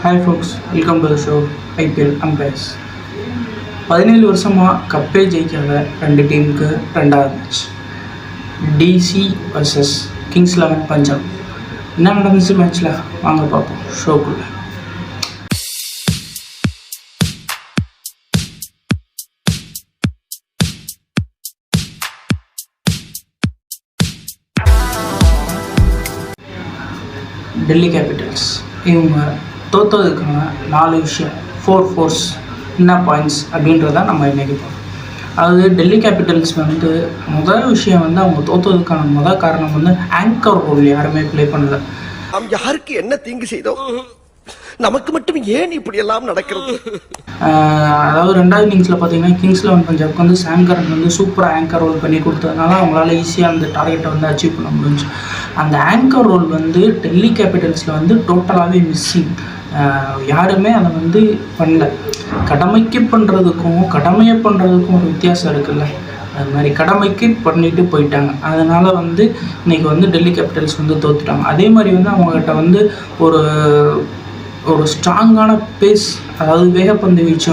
Hi folks, welcome to the show IPL umpires. 17 வருஷமாக கப்பே ஜெயிக்காத ரெண்டு டீமுக்கு ரெண்டாவது match. DC versus Kings 11 Punjab. என்ன நடந்துச்சு மேட்ச்சில் வாங்க பார்ப்போம் ஷோக்குள்ளே. டெல்லி கேபிட்டல்ஸ் இவங்க தோற்றதுக்கான 4 விஷயம், 4 ஃபோர்ஸ் என்ன பாயிண்ட்ஸ் அப்படின்றத நம்ம இன்றைக்கி பார்ப்போம். அதாவது டெல்லி கேபிட்டல்ஸ் முதல் விஷயம் அவங்க தோற்றதுக்கான முதல் காரணம் ஆங்கர் ரோல் யாருமே ப்ளே பண்ணல. யாருக்கு என்ன தீங்கு செய்தோம், நமக்கு மட்டும் ஏன் இப்படி எல்லாம் நடக்கிறது? அதாவது ரெண்டாவது இன்னிங்ஸில் பார்த்தீங்கன்னா கிங்ஸ் 11 பஞ்சாப்க்கு சாம் கரன் சூப்பராக ஆங்கர் ரோல் பண்ணி கொடுத்ததுனால அவங்களால ஈஸியாக அந்த டார்கெட்டை அச்சீவ் பண்ண முடிஞ்சு. அந்த ஆங்கர் ரோல் டெல்லி கேபிட்டல்ஸில் டோட்டலாகவே மிஸ்ஸிங். யாருமே அதை பண்ணல. கடமைக்கு பண்ணுறதுக்கும் கடமையை பண்ணுறதுக்கும் ஒரு வித்தியாசம் இருக்குல்ல, அது மாதிரி கடமைக்கு பண்ணிட்டு போயிட்டாங்க. அதனால் இன்றைக்கி டெல்லி கேபிட்டல்ஸ் தோற்றுட்டாங்க. அதே மாதிரி அவங்ககிட்ட ஒரு ஸ்ட்ராங்கான பேஸ், அதாவது வேகப்பந்து வீச்சு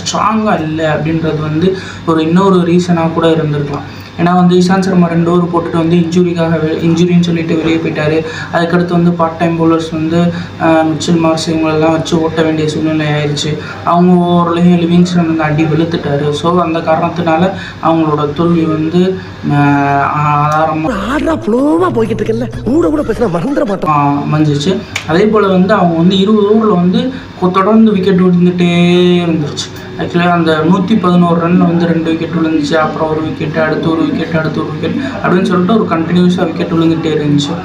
ஸ்ட்ராங்காக இல்லை அப்படின்றது ஒரு இன்னொரு ரீசனாக கூட இருந்திருக்கலாம். ஏன்னா இஷாந்த் சர்மா 2 ஓவர் போட்டுட்டு இன்ஜுரின்னு சொல்லிட்டு வெளியே போயிட்டார். அதுக்கடுத்து part time bowlers Mitchell Marsh இவங்களெல்லாம் வச்சு ஓட்ட வேண்டிய சூழ்நிலை ஆயிடுச்சு. அவங்க ஓவர்லேயும் லிவிங்ஸ்டன் அடி வெளுத்துட்டார். ஸோ அந்த காரணத்தினால அவங்களோட தோல்வி மஞ்சிச்சு. அதே போல் அவங்க 20 ஓவரில் தொடர்ந்து விக்கெட் விழுந்துகிட்டே இருந்துருச்சு. ஆக்சுவலாக அந்த 111 ரனில் 2 விக்கெட் விழுந்துச்சு. அப்புறம் ஒரு விக்கெட், அடுத்து ஒரு விக்கெட், அடுத்து ஒரு விக்கெட் அப்படின்னு சொல்லிட்டு ஒரு கண்டினியூஸாக விக்கெட் விழுந்துகிட்டே இருந்துச்சு.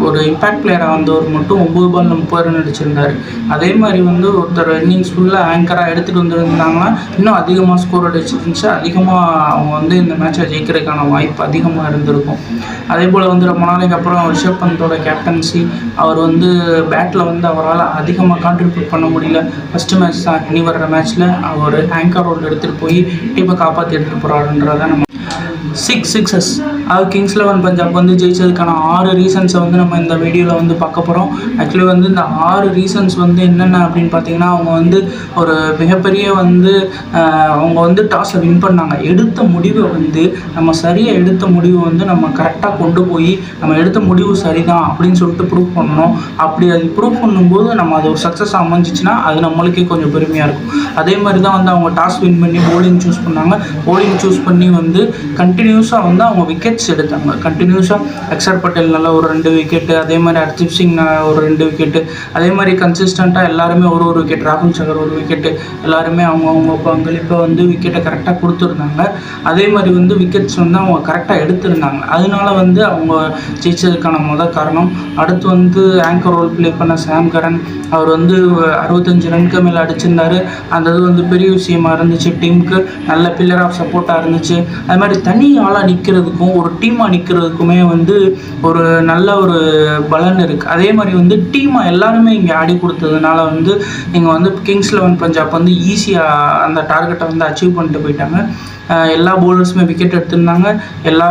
ஒரு இம்பாக்ட் பிளேயராக ஒரு மட்டும் 9 பால் 30 ரன் அடிச்சிருந்தார். அதே மாதிரி ஒருத்தர் இன்னிங்ஸ் ஃபுல்லாக ஆங்கராக எடுத்துகிட்டு வந்துருந்தாங்கன்னா இன்னும் அதிகமாக ஸ்கோர் அடிச்சிருந்துச்சு. அதிகமாக அவங்க இந்த மேட்சை ஜெயிக்கிறதுக்கான வாய்ப்பு அதிகமாக இருந்திருக்கும். அதே போல் ரொம்ப நாளைக்கு அப்புறம் ரிஷப் பந்தோட கேப்டன்சி, அவர் பேட்டில் அவரால் அதிகமாக கான்ட்ரிபியூட் பண்ண முடியல. ஃபஸ்ட்டு மேட்ச் தான், இனி வர்ற மேட்ச்சில் அவர் ஆங்கர் ரோல் எடுத்துகிட்டு போய் டீமை காப்பாற்றி எடுத்துகிட்டு போகிறாருன்றதை நம்ம 6 சிக்ஸஸ். அது கிங்ஸ் 11 பஞ்சாப் ஜெயிச்சதுக்கான 6 ரீசன்ஸை நம்ம இந்த வீடியோவில் பார்க்க போகிறோம். ஆக்சுவலி இந்த 6 ரீசன்ஸ் என்னென்ன அப்படின்னு பார்த்தீங்கன்னா, அவங்க ஒரு மிகப்பெரிய அவங்க டாஸை வின் பண்ணாங்க. எடுத்த முடிவை நம்ம சரியாக எடுத்த முடிவு நம்ம கரெக்டாக கொண்டு போய் நம்ம எடுத்த முடிவு சரிதான் அப்படின்னு சொல்லிட்டு ப்ரூவ் பண்ணணும். அப்படி அது ப்ரூவ் பண்ணும்போது நம்ம அது ஒரு சக்ஸஸ் அமைஞ்சிச்சுன்னா அது நம்மளுக்கே கொஞ்சம் பெருமையாக இருக்கும். அதே மாதிரி தான் அவங்க டாஸ் வின் பண்ணி போலிங் சூஸ் பண்ணாங்க. போலிங் சூஸ் பண்ணி கண்டினியூஸாக அவங்க விக்கெட்ஸ் எடுத்தாங்க. கண்டினியூஸாக அக்ஷர் பட்டேல் நல்லா ஒரு 2 விக்கெட்டு, அதே மாதிரி ஹர்தீப் சிங் ஒரு 2 விக்கெட்டு, அதே மாதிரி கன்சிஸ்டண்ட்டாக எல்லாருமே ஒரு விக்கெட், ராகுல் சகர் ஒரு விக்கெட்டு, எல்லாருமே அவங்க பங்களிப்பை விக்கெட்டை கரெக்டாக கொடுத்துருந்தாங்க. அதே மாதிரி விக்கெட்ஸ் அவங்க கரெக்டாக எடுத்திருந்தாங்க. அதனால அவங்க ஜெயிச்சதுக்கான முதல் காரணம். அடுத்து ஆங்கர் ரோல் ப்ளே பண்ண சாம் கரன், அவர் 65 ரனுக்கு மேலே அடிச்சிருந்தார். அந்த இது பெரிய விஷயமா இருந்துச்சு. டீமுக்கு நல்ல பில்லர் ஆஃப் சப்போர்ட்டாக இருந்துச்சு. அது மாதிரி தனி ஆளாக நிற்கிறதுக்கும் ஒரு டீமாக நிற்கிறதுக்குமே ஒரு நல்ல ஒரு பலன் இருக்குது. அதே மாதிரி டீமாக எல்லாருமே இங்கே ஆடி கொடுத்ததுனால இங்கே கிங்ஸ் 11 பஞ்சாப் ஈஸியாக அந்த டார்கெட்டை அச்சீவ் பண்ணிட்டு போயிட்டாங்க. எல்லா பவுலர்ஸுமே விக்கெட் எடுத்திருந்தாங்க. எல்லா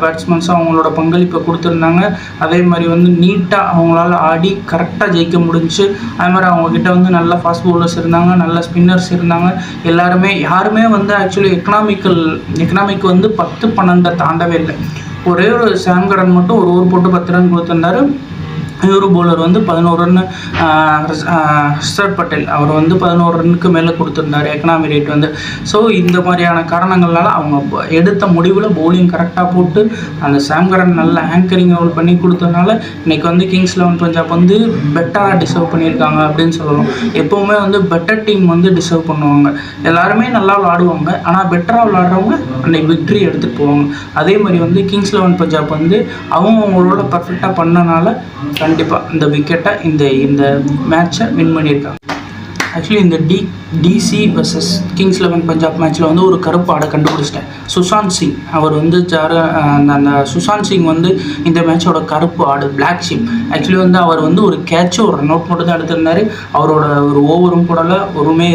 பேட்ஸ்மேன்ஸும் அவங்களோட பங்களிப்பை கொடுத்துருந்தாங்க. அதே மாதிரி நீட்டாக அவங்களால ஆடி கரெக்டாக ஜெயிக்க முடிஞ்சிச்சு. அது மாதிரி அவங்கக்கிட்ட நல்ல ஃபாஸ்ட் பவுலர்ஸ் இருந்தாங்க, நல்ல ஸ்பின்னர்ஸ் இருந்தாங்க. யாருமே ஆக்சுவலி எக்கனாமிக் 10-12 தாண்டவே இல்லை. ஒரே ஒரு சாம் கரன் மட்டும் ஒரு ஓவர் போட்டு 10 ரன் கொடுத்துருந்தாரு. இன்னொரு பவுலர் 11 ரன், ஹர்ஷர் பட்டேல் அவர் 11 ரன்னுக்கு மேலே கொடுத்துருந்தார் எக்கனாமி ரேட் ஸோ இந்த மாதிரியான காரணங்கள்னால அவங்க எடுத்த முடிவில் பவுலிங் கரெக்டாக போட்டு அந்த சாம் கரன் நல்ல ஆங்கரிங் ரோல் பண்ணி கொடுத்ததுனால இன்றைக்கி கிங்ஸ் 11 பஞ்சாப் பெட்டராக டிசர்வ் பண்ணியிருக்காங்க அப்படின்னு சொல்லலாம். எப்போவுமே பெட்டர் டீம் டிசர்வ் பண்ணுவாங்க. எல்லாருமே நல்லா விளாடுவாங்க, ஆனால் பெட்டராக விளாடுறவங்க அன்றைக்கி விக்ட்ரி எடுத்துகிட்டு போவாங்க. அதே மாதிரி கிங்ஸ் 11 பஞ்சாப் அவங்களோட பர்ஃபெக்டாக பண்ணனால கண்டிப்பாக இந்த விக்கெட்டை இந்த மேட்சை வின் பண்ணியிருக்காங்க. ஆக்சுவலி இந்த டிசி வர்சஸ் கிங்ஸ் 11 பஞ்சாப் மேட்ச்சில் வந்து ஒரு கருப்பு ஆடை கண்டுபிடிச்சிட்டேன். சுஷாந்த் சிங் அவர் வந்து அந்த சுஷாந்த் சிங் வந்து இந்த மேட்சோட கருப்பு ஆடு, பிளாக் ஷீப். ஆக்சுவலி வந்து அவர் வந்து ஒரு கேட்சு ஒரு ரன் அவுட் மட்டும் தான் எடுத்திருந்தார். அவரோட ஒரு ஓவரும் போடலை,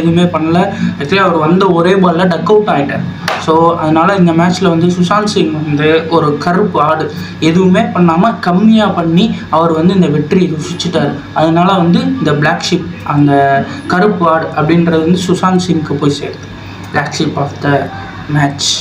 எதுவுமே பண்ணலை. ஆக்சுவலி அவர் வந்த ஒரே பாலில் டக் அவுட் ஆகிட்டார். ஸோ அதனால் இந்த மேட்ச்சில் வந்து சுஷாந்த் சிங் வந்து ஒரு கருப்பு ஆடு எதுவுமே பண்ணாமல் கம்மியாக பண்ணி அவர் வந்து இந்த வெற்றியை ருசிச்சிட்டார். அதனால வந்து இந்த பிளாக் ஷிப், அந்த கருப்பு ஆடு அப்படின்றது வந்து சுஷாந்த் சிங்க்கு போய் சேருது. Black sheep of the match.